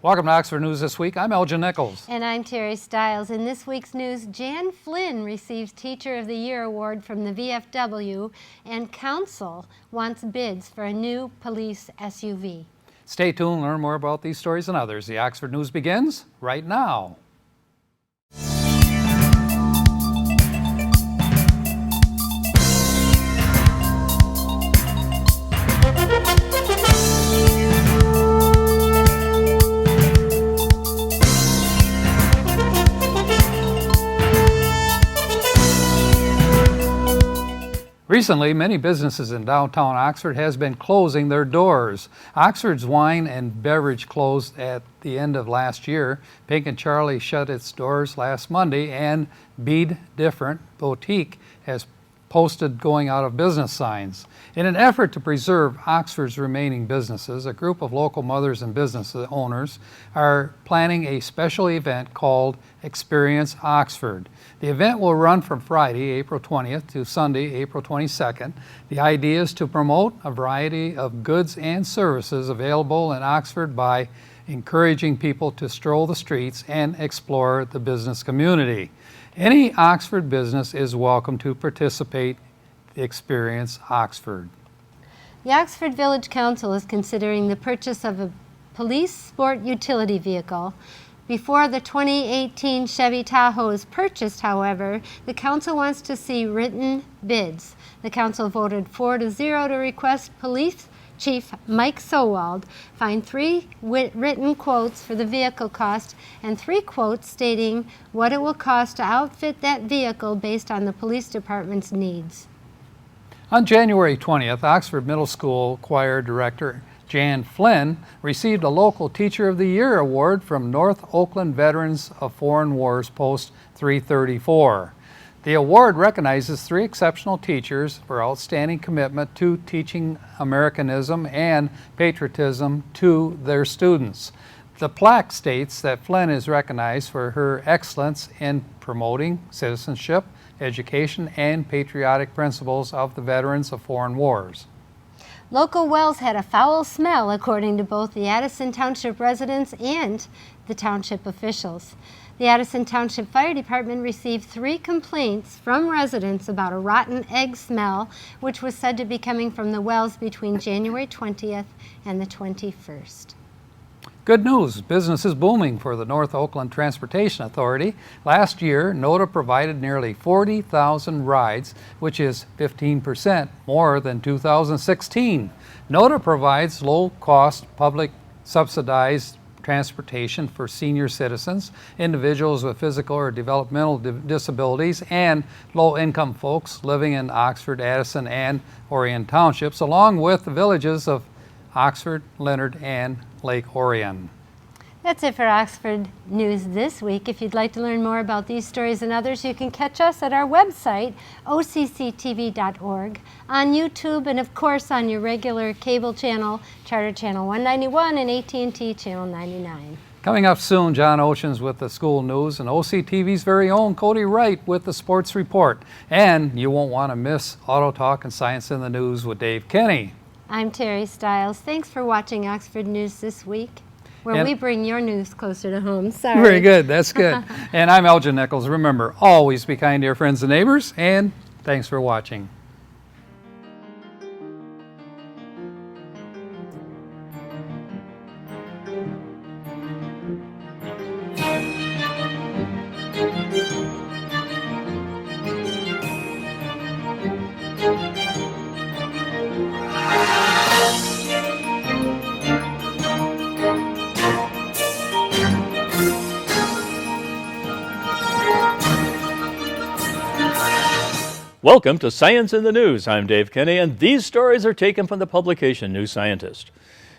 Welcome to Oxford News This Week. I'm Elgin Nichols. And I'm Terry Stiles. In this week's news, Jan Flynn receives Teacher of the Year award from the VFW, and Council wants bids for a new police SUV. Stay tuned and learn more about these stories and others. The Oxford News begins right now. Recently, many businesses in downtown Oxford has been closing their doors. Oxford's Wine and Beverage closed at the end of last year. Pink and Charlie shut its doors last Monday, and Bead Different Boutique has posted going out of business signs. In an effort to preserve Oxford's remaining businesses, a group of local mothers and business owners are planning a special event called Experience Oxford. The event will run from Friday, April 20th to Sunday, April 22nd. The idea is to promote a variety of goods and services available in Oxford by encouraging people to stroll the streets and explore the business community. Any Oxford business is welcome to participate in Experience Oxford. The Oxford Village Council is considering the purchase of a police sport utility vehicle. Before the 2018 Chevy Tahoe is purchased, however, the council wants to see written bids. The council voted 4-0 to request Police Chief Mike Sowald find 3 written quotes for the vehicle cost and 3 quotes stating what it will cost to outfit that vehicle based on the police department's needs. On January 20th, Oxford Middle School Choir Director Jan Flynn received a Local Teacher of the Year award from North Oakland Veterans of Foreign Wars Post 334. The award recognizes 3 exceptional teachers for outstanding commitment to teaching Americanism and patriotism to their students. The plaque states that Flynn is recognized for her excellence in promoting citizenship, education, and patriotic principles of the veterans of foreign wars. Local wells had a foul smell, according to both the Addison Township residents and the township officials. The Addison Township Fire Department received 3 complaints from residents about a rotten egg smell, which was said to be coming from the wells between January 20th and the 21st. Good news, business is booming for the North Oakland Transportation Authority. Last year, NOTA provided nearly 40,000 rides, which is 15% more than 2016. NOTA provides low-cost, public subsidized transportation for senior citizens, individuals with physical or developmental disabilities, and low-income folks living in Oxford, Addison, and Orion Townships, along with the villages of Oxford, Leonard, and Lake Orion. That's it for Oxford News This Week. If you'd like to learn more about these stories and others, you can catch us at our website, occtv.org, on YouTube, and of course on your regular cable channel, Charter Channel 191 and AT&T Channel 99. Coming up soon, John Oceans with the school news and OCTV's very own Cody Wright with the sports report. And you won't want to miss Auto Talk and Science in the News with Dave Kenny. I'm Terry Stiles. Thanks for watching Oxford News This Week, where we bring your news closer to home. Sorry. Very good. That's good. And I'm Elgin Nichols. Remember, always be kind to your friends and neighbors, and thanks for watching. Welcome to Science in the News. I'm Dave Kenny, and these stories are taken from the publication New Scientist.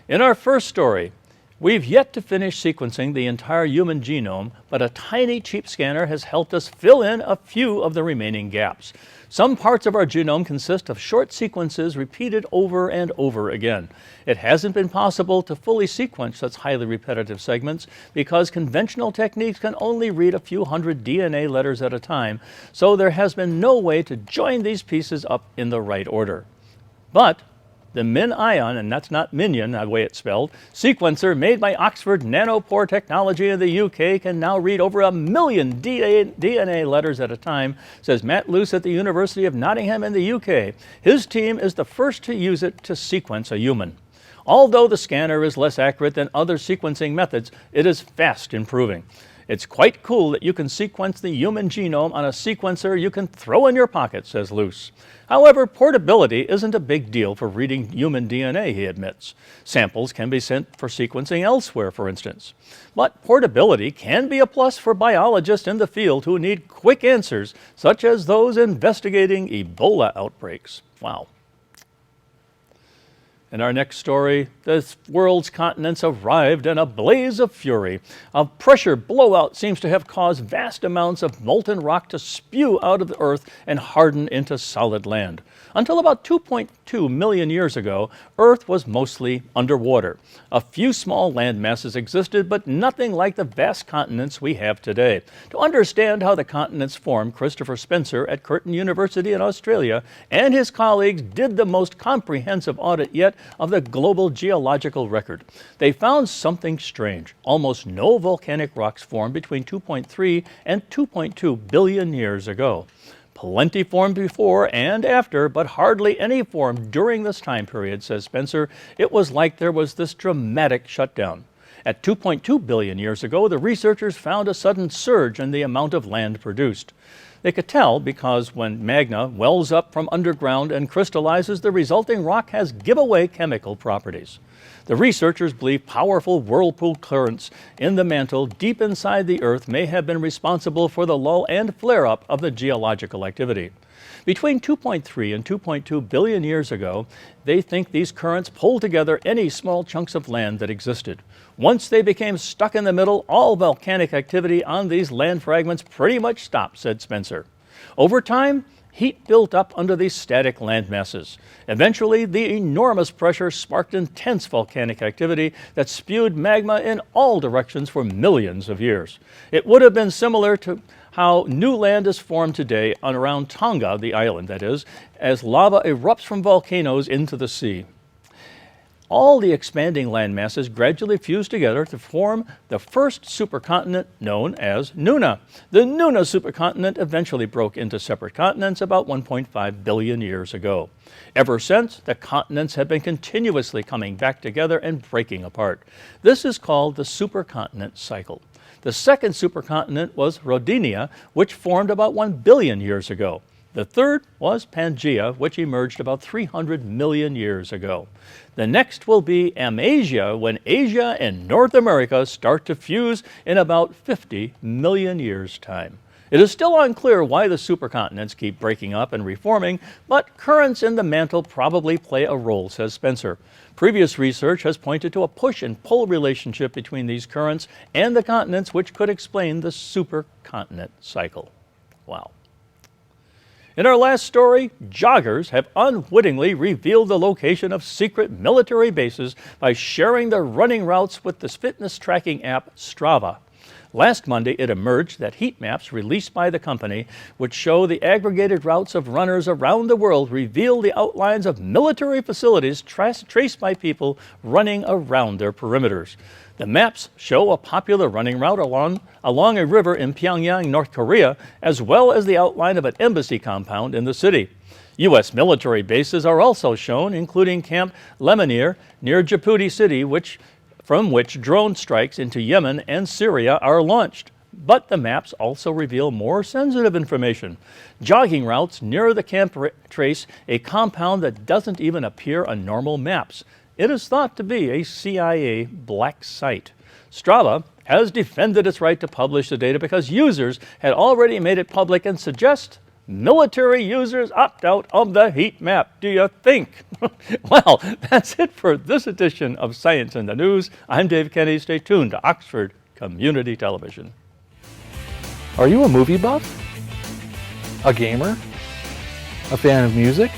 In our first story, we've yet to finish sequencing the entire human genome, but a tiny cheap scanner has helped us fill in a few of the remaining gaps. Some parts of our genome consist of short sequences repeated over and over again. It hasn't been possible to fully sequence such highly repetitive segments because conventional techniques can only read a few hundred DNA letters at a time, so there has been no way to join these pieces up in the right order. But The MinION, and that's not minion, the way it's spelled, sequencer made by Oxford Nanopore Technology in the UK can now read over 1 million DNA letters at a time, says Matt Luce at the University of Nottingham in the UK. His team is the first to use it to sequence a human. Although the scanner is less accurate than other sequencing methods, it is fast improving. It's quite cool that you can sequence the human genome on a sequencer you can throw in your pocket, says Luce. However, portability isn't a big deal for reading human DNA, he admits. Samples can be sent for sequencing elsewhere, for instance. But portability can be a plus for biologists in the field who need quick answers, such as those investigating Ebola outbreaks. Wow. In our next story, the world's continents arrived in a blaze of fury. A pressure blowout seems to have caused vast amounts of molten rock to spew out of the earth and harden into solid land. Until about 2.2 million years ago, Earth was mostly underwater. A few small land masses existed, but nothing like the vast continents we have today. To understand how the continents formed, Christopher Spencer at Curtin University in Australia and his colleagues did the most comprehensive audit yet of the global geological record. They found something strange. Almost no volcanic rocks formed between 2.3 and 2.2 billion years ago. Plenty formed before and after, but hardly any formed during this time period, says Spencer. It was like there was this dramatic shutdown. At 2.2 billion years ago, the researchers found a sudden surge in the amount of land produced. They could tell because when magma wells up from underground and crystallizes, the resulting rock has giveaway chemical properties. The researchers believe powerful whirlpool currents in the mantle deep inside the Earth may have been responsible for the lull and flare-up of the geological activity. Between 2.3 and 2.2 billion years ago, they think these currents pulled together any small chunks of land that existed. Once they became stuck in the middle, all volcanic activity on these land fragments pretty much stopped, said Spencer. Over time, heat built up under these static land masses. Eventually, the enormous pressure sparked intense volcanic activity that spewed magma in all directions for millions of years. It would have been similar to how new land is formed today on around Tonga, the island that is, as lava erupts from volcanoes into the sea. All the expanding land masses gradually fused together to form the first supercontinent known as Nuna. The Nuna supercontinent eventually broke into separate continents about 1.5 billion years ago. Ever since, the continents have been continuously coming back together and breaking apart. This is called the supercontinent cycle. The second supercontinent was Rodinia, which formed about 1 billion years ago. The third was Pangaea, which emerged about 300 million years ago. The next will be Amasia, when Asia and North America start to fuse in about 50 million years' time. It is still unclear why the supercontinents keep breaking up and reforming, but currents in the mantle probably play a role, says Spencer. Previous research has pointed to a push and pull relationship between these currents and the continents, which could explain the supercontinent cycle. Wow. In our last story, joggers have unwittingly revealed the location of secret military bases by sharing their running routes with the fitness tracking app Strava. Last Monday, it emerged that heat maps released by the company, which show the aggregated routes of runners around the world, reveal the outlines of military facilities traced by people running around their perimeters. The maps show a popular running route along a river in Pyongyang, North Korea, as well as the outline of an embassy compound in the city. U.S. military bases are also shown, including Camp Lemonnier near Djibouti City, from which drone strikes into Yemen and Syria are launched. But the maps also reveal more sensitive information. Jogging routes near the camp trace a compound that doesn't even appear on normal maps. It is thought to be a CIA black site. Strava has defended its right to publish the data because users had already made it public and suggest military users opt out of the heat map. Do you think? Well, that's it for this edition of Science in the News. I'm Dave Kenny. Stay tuned to Oxford Community Television. Are you a movie buff? A gamer? A fan of music?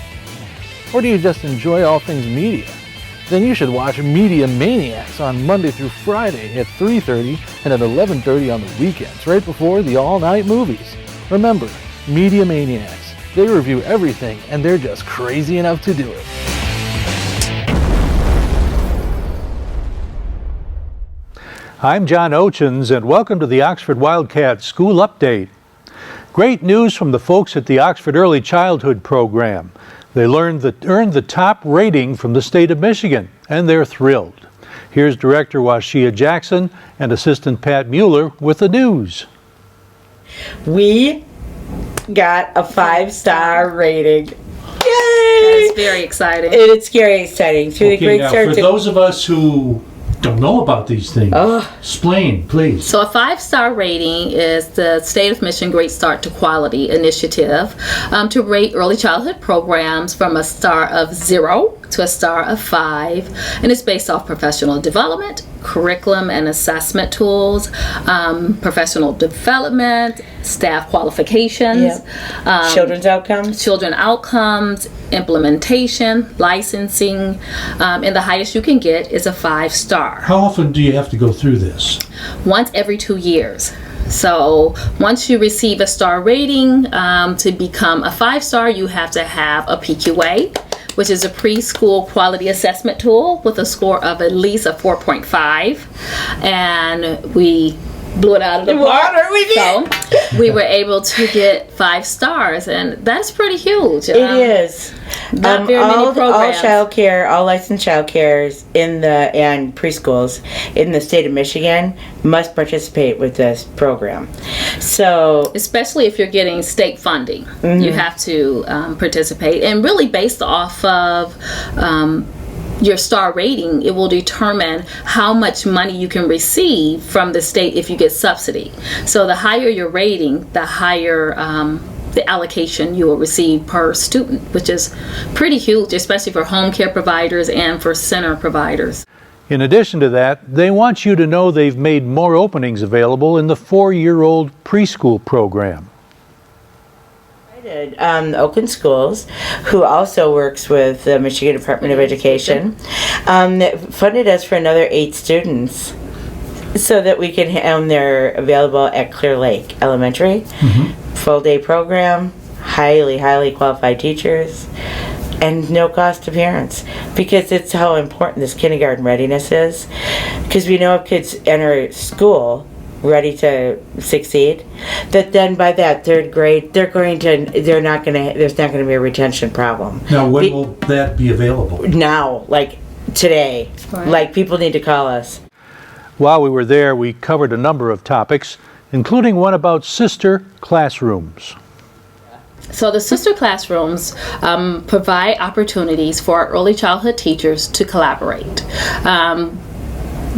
Or do you just enjoy all things media? Then you should watch Media Maniacs on Monday through Friday at 3:30 and at 11:30 on the weekends, right before the all-night movies. Remember, Media Maniacs. They review everything, and they're just crazy enough to do it. I'm John Ochins, and welcome to the Oxford Wildcat School Update. Great news from the folks at the Oxford Early Childhood Program. They earned the top rating from the state of Michigan, and they're thrilled. Here's Director Washia Jackson and Assistant Pat Mueller with the news. We got a 5-star rating. Yay! It's very exciting. It's very exciting. Through the Okay, great now start for to those of us who don't know about these things, explain, please. So a 5-star rating is the State of Michigan Great Start to Quality initiative to rate early childhood programs from a star of 0 to a star of 5, and it's based off professional development, curriculum and assessment tools, professional development, staff qualifications, children's outcomes, children outcomes, implementation, licensing, and the highest you can get is a 5-star. How often do you have to go through this? Once every 2 years. So once you receive a star rating, to become a 5-star, you have to have a PQA, which is a preschool quality assessment tool with a score of at least a 4.5, and we blew it out of the park. We did. So we were able to get 5 stars, and that's pretty huge. It is. Not very many all programs. childcare, all licensed childcares and preschools in the state of Michigan must participate with this program. So, especially if you're getting state funding, you have to participate, and really based off of your star rating, it will determine how much money you can receive from the state if you get subsidy. So the higher your rating, the higher the allocation you will receive per student, which is pretty huge, especially for home care providers and for center providers. In addition to that, they want you to know they've made more openings available in the 4-year-old preschool program. Oakland Schools, who also works with the Michigan Department of Education, funded us for another 8 students so that we can they're available at Clear Lake Elementary. Full-day program, highly qualified teachers, and no cost to parents, because it's how important this kindergarten readiness is. Because we know if kids enter school ready to succeed, that then by that 3rd grade there's not gonna be a retention problem. Now, when will that be available? Now, like today. Right. Like, people need to call us. While we were there, we covered a number of topics, including one about sister classrooms. So the sister classrooms provide opportunities for early childhood teachers to collaborate.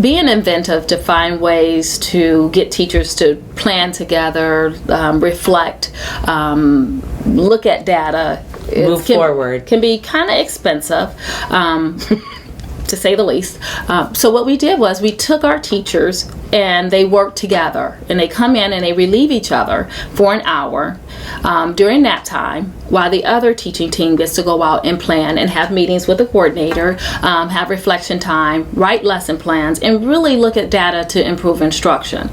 Being inventive to find ways to get teachers to plan together, reflect, look at data. Move forward. Can be kind of expensive. To say the least. So what we did was we took our teachers and they worked together, and they come in and they relieve each other for an hour during nap time, while the other teaching team gets to go out and plan and have meetings with the coordinator, have reflection time, write lesson plans, and really look at data to improve instruction.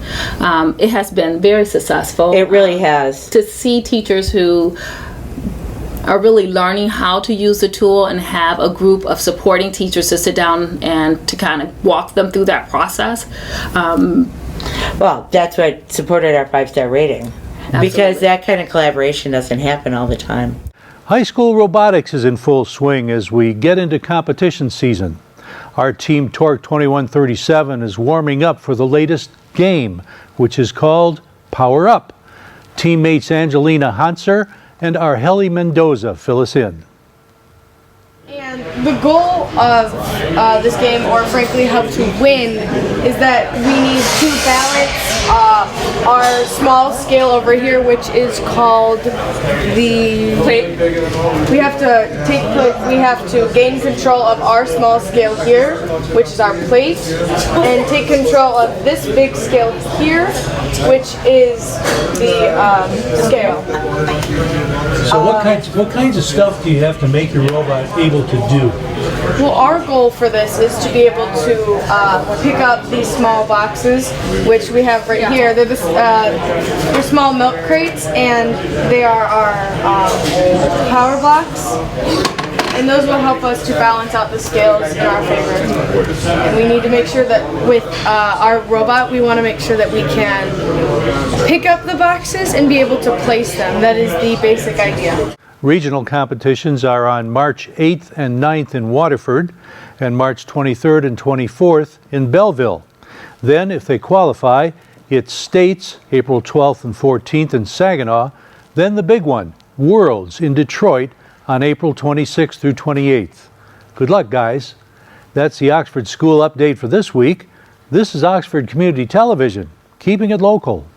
It has been very successful. It really has. To see teachers who are really learning how to use the tool and have a group of supporting teachers to sit down and to kind of walk them through that process. Well, that's what supported our 5-star rating. Absolutely. Because that kind of collaboration doesn't happen all the time. High school robotics is in full swing as we get into competition season. Our team Torque 2137 is warming up for the latest game, which is called Power Up. Teammates Angelina Hanser and Arheli Mendoza fill us in. And the goal of this game, or frankly how to win, is that we need to balance our small scale over here, which is called the plate. We have to gain control of our small scale here, which is our plate, and take control of this big scale here, which is the scale. So what kinds of stuff do you have to make your robot able to do? Well, our goal for this is to be able to pick up these small boxes, which we have right here. They're small milk crates, and they are our power blocks. and those will help us to balance out the scales in our favor. And we need to make sure that with our robot, we want to make sure that we can pick up the boxes and be able to place them. That is the basic idea. Regional competitions are on March 8th and 9th in Waterford and March 23rd and 24th in Belleville. Then, if they qualify, it's states April 12th and 14th in Saginaw, then the big one, Worlds in Detroit on April 26th through 28th. Good luck, guys. That's the Oxford School Update for this week. This is Oxford Community Television, keeping it local.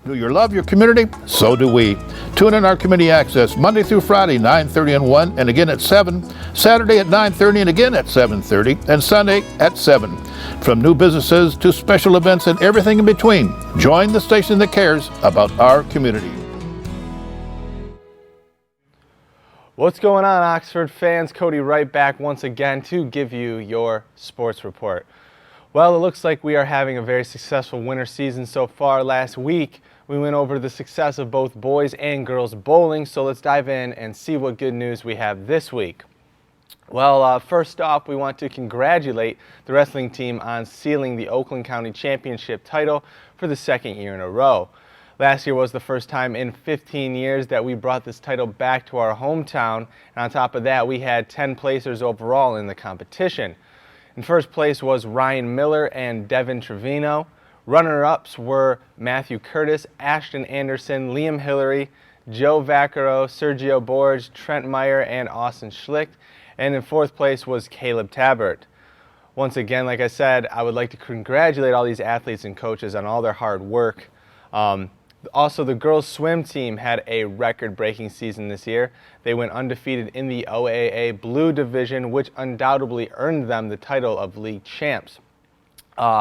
Do you love your community? So do we. Tune in our community access Monday through Friday, 9:30 and 1, and again at 7, Saturday at 9:30 and again at 7:30, and Sunday at 7. From new businesses to special events and everything in between, join the station that cares about our community. What's going on, Oxford fans? Cody Wright back once again to give you your sports report. Well, it looks like we are having a very successful winter season so far. Last week, we went over the success of both boys and girls bowling, so let's dive in and see what good news we have this week. Well, first off, we want to congratulate the wrestling team on sealing the Oakland County Championship title for the second year in a row. Last year was the first time in 15 years that we brought this title back to our hometown, and on top of that, we had 10 placers overall in the competition. In first place was Ryan Miller and Devin Trevino. Runner-ups were Matthew Curtis, Ashton Anderson, Liam Hillary, Joe Vaccaro, Sergio Borges, Trent Meyer, and Austin Schlicht. And in fourth place was Caleb Tabert. Once again, like I said, I would like to congratulate all these athletes and coaches on all their hard work. Also, the girls swim team had a record-breaking season this year. They went undefeated in the OAA Blue Division, which undoubtedly earned them the title of league champs.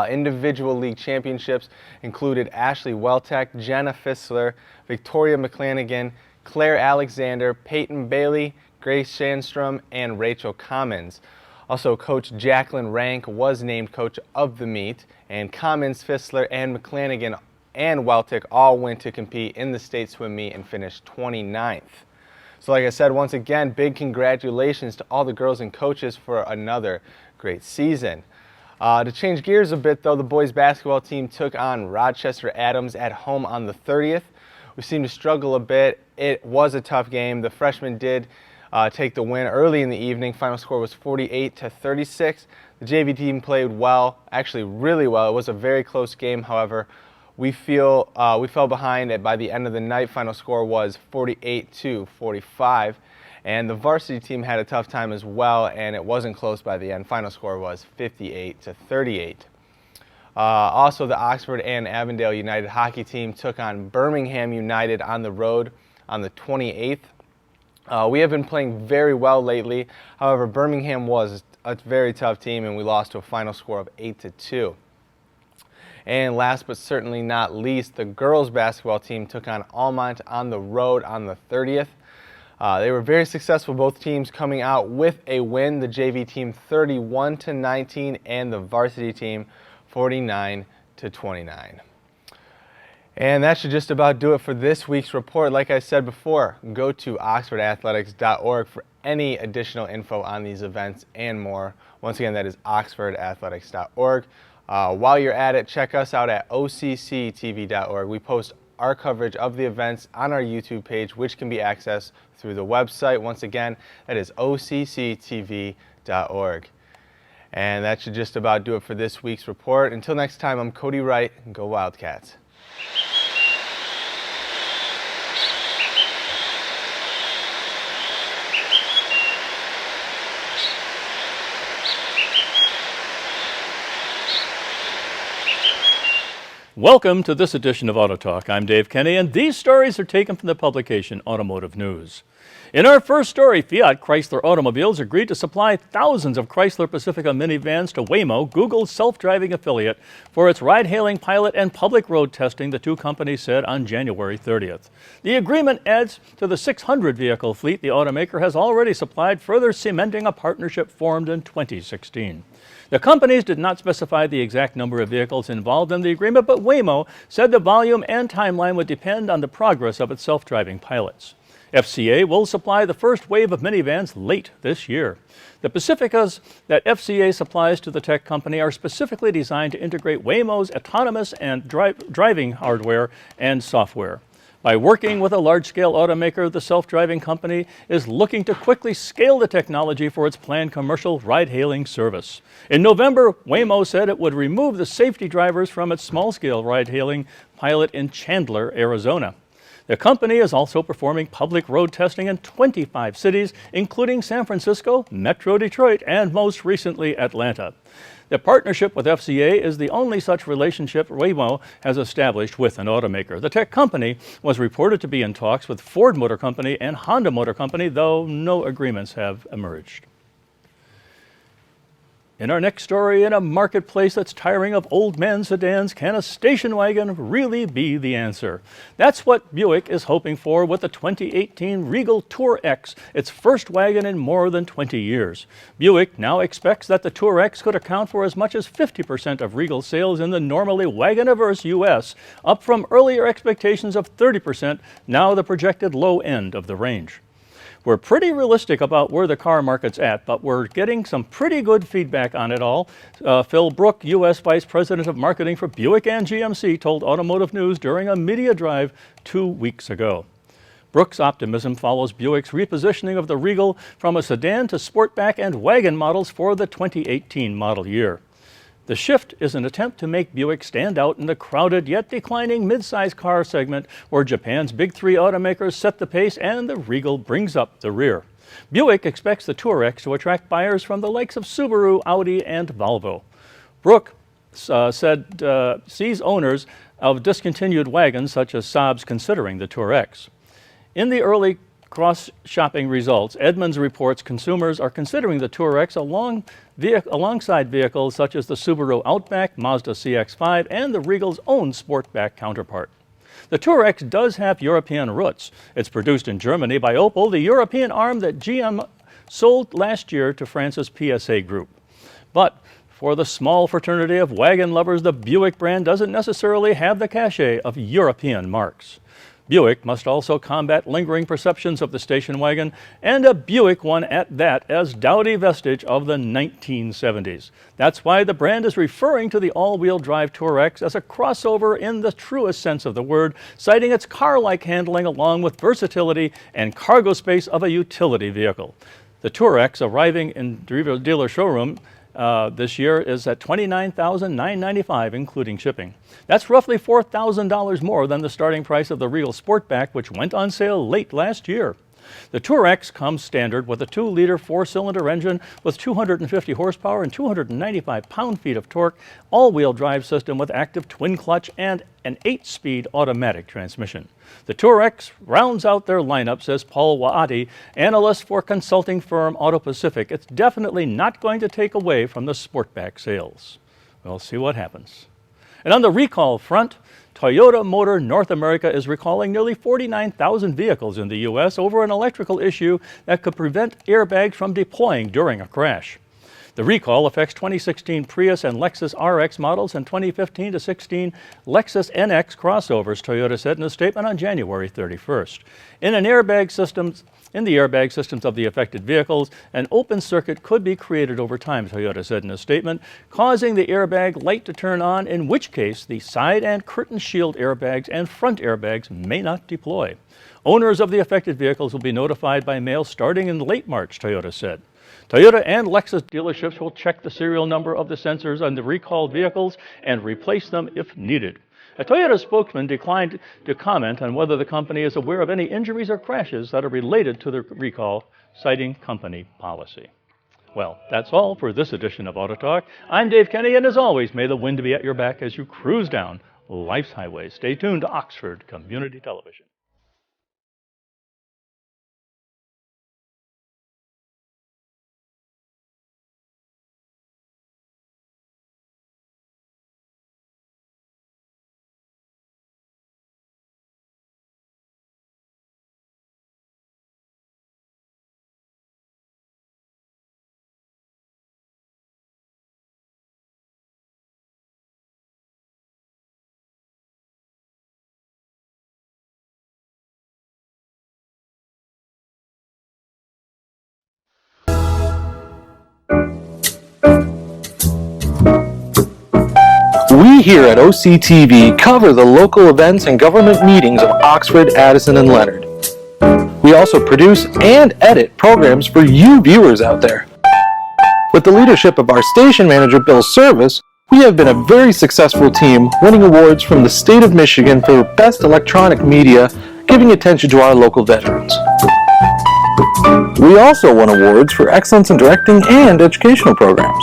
Individual league championships included Ashley Weltek, Jenna Fissler, Victoria McClanagan, Claire Alexander, Peyton Bailey, Grace Shandstrom, and Rachel Commons. Also, Coach Jacqueline Rank was named coach of the meet, and Commons, Fissler, and McClanagan and Weltek all went to compete in the state swim meet and finished 29th. So like I said, once again, big congratulations to all the girls and coaches for another great season. To change gears a bit, though, the boys basketball team took on Rochester Adams at home on the 30th. We seemed to struggle a bit. It was a tough game. The freshmen did take the win early in the evening. Final score was 48-36. The JV team played well, actually really well. It was a very close game, however. We fell behind by the end of the night. Final score was 48-45. And the varsity team had a tough time as well, and it wasn't close by the end. Final score was 58-38. Also, the Oxford and Avondale United hockey team took on Birmingham United on the road on the 28th. We have been playing very well lately. However, Birmingham was a very tough team, and we lost to a final score of 8-2. And last but certainly not least, the girls basketball team took on Almont on the road on the 30th. They were very successful, both teams coming out with a win. The JV team 31-19 and the varsity team 49-29. And that should just about do it for this week's report. Like I said before, go to oxfordathletics.org for any additional info on these events and more. Once again, that is oxfordathletics.org. While you're at it, check us out at occtv.org. We post our coverage of the events on our YouTube page, which can be accessed through the website. Once again, that is occtv.org. And that should just about do it for this week's report. Until next time, I'm Cody Wright. Go Wildcats. Welcome to this edition of Auto Talk. I'm Dave Kenny, and these stories are taken from the publication Automotive News. In our first story, Fiat Chrysler Automobiles agreed to supply thousands of Chrysler Pacifica minivans to Waymo, Google's self-driving affiliate, for its ride-hailing pilot and public road testing, the two companies said on January 30th. The agreement adds to the 600-vehicle fleet the automaker has already supplied, further cementing a partnership formed in 2016. The companies did not specify the exact number of vehicles involved in the agreement, but Waymo said the volume and timeline would depend on the progress of its self-driving pilots. FCA will supply the first wave of minivans late this year. The Pacificas that FCA supplies to the tech company are specifically designed to integrate Waymo's autonomous and driving hardware and software. By working with a large-scale automaker, the self-driving company is looking to quickly scale the technology for its planned commercial ride-hailing service. In November, Waymo said it would remove the safety drivers from its small-scale ride-hailing pilot in Chandler, Arizona. The company is also performing public road testing in 25 cities, including San Francisco, Metro Detroit, and most recently Atlanta. The partnership with FCA is the only such relationship Waymo has established with an automaker. The tech company was reported to be in talks with Ford Motor Company and Honda Motor Company, though no agreements have emerged. In our next story, in a marketplace that's tiring of old man sedans, can a station wagon really be the answer? That's what Buick is hoping for with the 2018 Regal Tour X, its first wagon in more than 20 years. Buick now expects that the Tour X could account for as much as 50% of Regal sales in the normally wagon-averse U.S., up from earlier expectations of 30%, now the projected low end of the range. We're pretty realistic about where the car market's at, but we're getting some pretty good feedback on it all. Phil Brook, U.S. Vice President of Marketing for Buick and GMC, told Automotive News during a media drive 2 weeks ago. Brook's optimism follows Buick's repositioning of the Regal from a sedan to sportback and wagon models for the 2018 model year. The shift is an attempt to make Buick stand out in the crowded yet declining midsize car segment where Japan's big three automakers set the pace and the Regal brings up the rear. Buick expects the Tour X to attract buyers from the likes of Subaru, Audi, and Volvo. Brook said sees owners of discontinued wagons such as Saab's considering the Tour X. In the early cross-shopping results, Edmunds reports consumers are considering the Tour X alongside vehicles such as the Subaru Outback, Mazda CX-5, and the Regal's own Sportback counterpart. The Tour X does have European roots. It's produced in Germany by Opel, the European arm that GM sold last year to France's PSA Group. But for the small fraternity of wagon lovers, the Buick brand doesn't necessarily have the cachet of European marks. Buick must also combat lingering perceptions of the station wagon, and a Buick one at that, as dowdy vestige of the 1970s. That's why the brand is referring to the all-wheel drive Tour X as a crossover in the truest sense of the word, citing its car-like handling along with versatility and cargo space of a utility vehicle. The Tour X, arriving in dealer showroom this year, is at $29,995, including shipping. That's roughly $4,000 more than the starting price of the Regal Sportback, which went on sale late last year. The Tour X comes standard with a 2-liter 4-cylinder engine with 250 horsepower and 295 pound-feet of torque, all-wheel drive system with active twin clutch, and an 8-speed automatic transmission. The Tour X rounds out their lineup, says Paul Waati, analyst for consulting firm Auto Pacific. It's definitely not going to take away from the Sportback sales. We'll see what happens. And on the recall front, Toyota Motor North America is recalling nearly 49,000 vehicles in the U.S. over an electrical issue that could prevent airbags from deploying during a crash. The recall affects 2016 Prius and Lexus RX models and 2015 to 16 Lexus NX crossovers, Toyota said in a statement on January 31st. In the airbag systems of the affected vehicles, an open circuit could be created over time, Toyota said in a statement, causing the airbag light to turn on, in which case the side and curtain shield airbags and front airbags may not deploy. Owners of the affected vehicles will be notified by mail starting in late March, Toyota said. Toyota and Lexus dealerships will check the serial number of the sensors on the recalled vehicles and replace them if needed. A Toyota spokesman declined to comment on whether the company is aware of any injuries or crashes that are related to the recall, citing company policy. Well, that's all for this edition of Auto Talk. I'm Dave Kenny, and as always, may the wind be at your back as you cruise down life's highways. Stay tuned to Oxford Community Television. We here at OCTV cover the local events and government meetings of Oxford, Addison, and Leonard. We also produce and edit programs for you viewers out there. With the leadership of our station manager, Bill Service, we have been a very successful team, winning awards from the state of Michigan for Best Electronic Media, giving attention to our local veterans. We also won awards for excellence in directing and educational programs.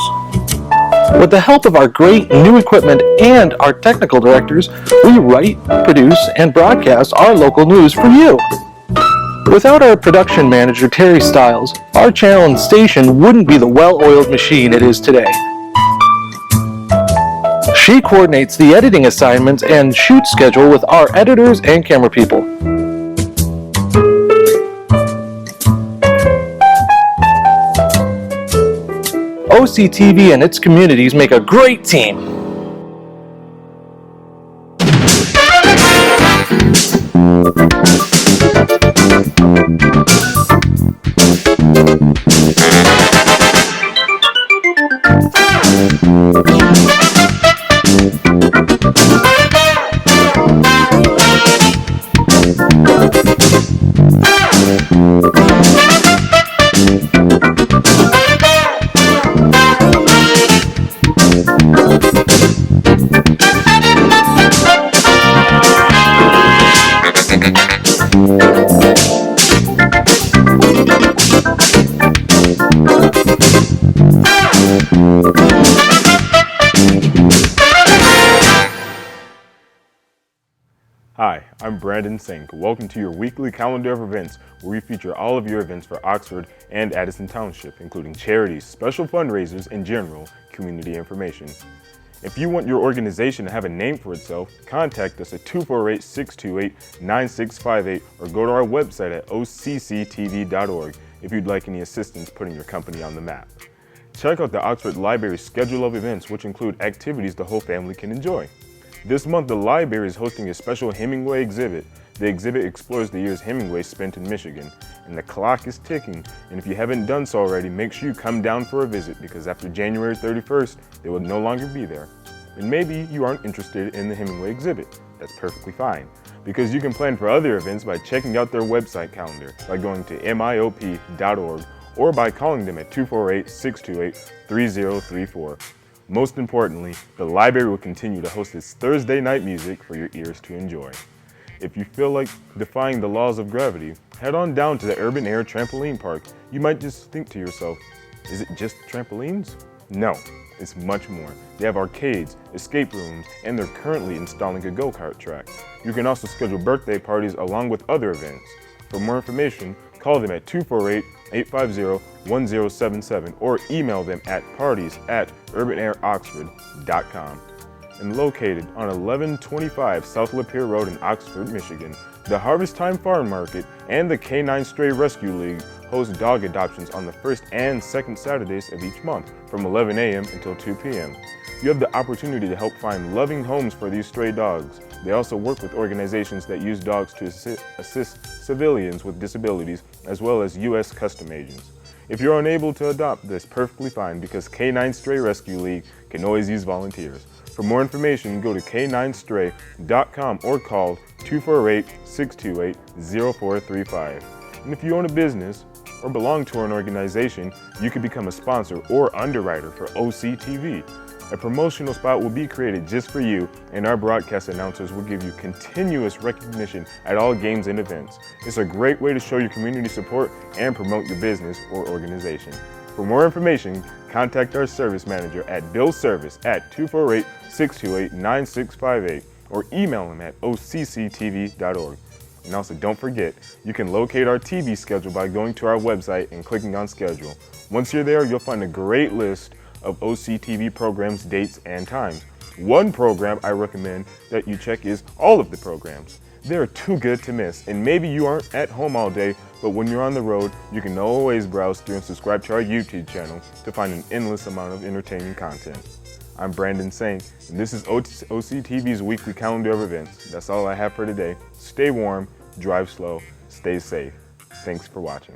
With the help of our great new equipment and our technical directors, we write, produce, and broadcast our local news for you. Without our production manager, Terry Stiles, our channel and station wouldn't be the well-oiled machine it is today. She coordinates the editing assignments and shoot schedule with our editors and camera people. OCTV and its communities make a great team. Hi, I'm Brandon Sink. Welcome to your weekly calendar of events where we feature all of your events for Oxford and Addison Township, including charities, special fundraisers, and general community information. If you want your organization to have a name for itself, contact us at 248-628-9658 or go to our website at occtv.org if you'd like any assistance putting your company on the map. Check out the Oxford Library's schedule of events, which include activities the whole family can enjoy. This month, the library is hosting a special Hemingway exhibit. The exhibit explores the years Hemingway spent in Michigan, and the clock is ticking. And if you haven't done so already, make sure you come down for a visit, because after January 31st, they will no longer be there. And maybe you aren't interested in the Hemingway exhibit. That's perfectly fine, because you can plan for other events by checking out their website calendar by going to miop.org or by calling them at 248-628-3034. Most importantly, the library will continue to host its Thursday night music for your ears to enjoy. If you feel like defying the laws of gravity, head on down to the Urban Air Trampoline Park. You might just think to yourself, is it just trampolines? No, it's much more. They have arcades, escape rooms, and they're currently installing a go-kart track. You can also schedule birthday parties along with other events. For more information, call them at 248-850-1077 or email them at parties@urbanairoxford.com. And located on 1125 South Lapeer Road in Oxford, Michigan, the Harvest Time Farm Market and the Canine Stray Rescue League host dog adoptions on the first and second Saturdays of each month from 11 a.m. until 2 p.m. You have the opportunity to help find loving homes for these stray dogs. They also work with organizations that use dogs to assist civilians with disabilities, as well as U.S. custom agents. If you're unable to adopt, that's perfectly fine, because Canine Stray Rescue League can always use volunteers. For more information, go to k9stray.com or call 248-628-0435. And if you own a business or belong to an organization, you can become a sponsor or underwriter for OCTV. A promotional spot will be created just for you, and our broadcast announcers will give you continuous recognition at all games and events. It's a great way to show your community support and promote your business or organization. For more information, contact our service manager at billservice@248-628-9658 or email him at occtv.org. And also, don't forget, you can locate our TV schedule by going to our website and clicking on schedule. Once you're there, you'll find a great list of OCTV programs, dates, and times. One program I recommend that you check is all of the programs. They're too good to miss, and maybe you aren't at home all day, but when you're on the road, you can always browse through and subscribe to our YouTube channel to find an endless amount of entertaining content. I'm Brandon Saint, and this is OCTV's weekly calendar of events. That's all I have for today. Stay warm, drive slow, stay safe. Thanks for watching.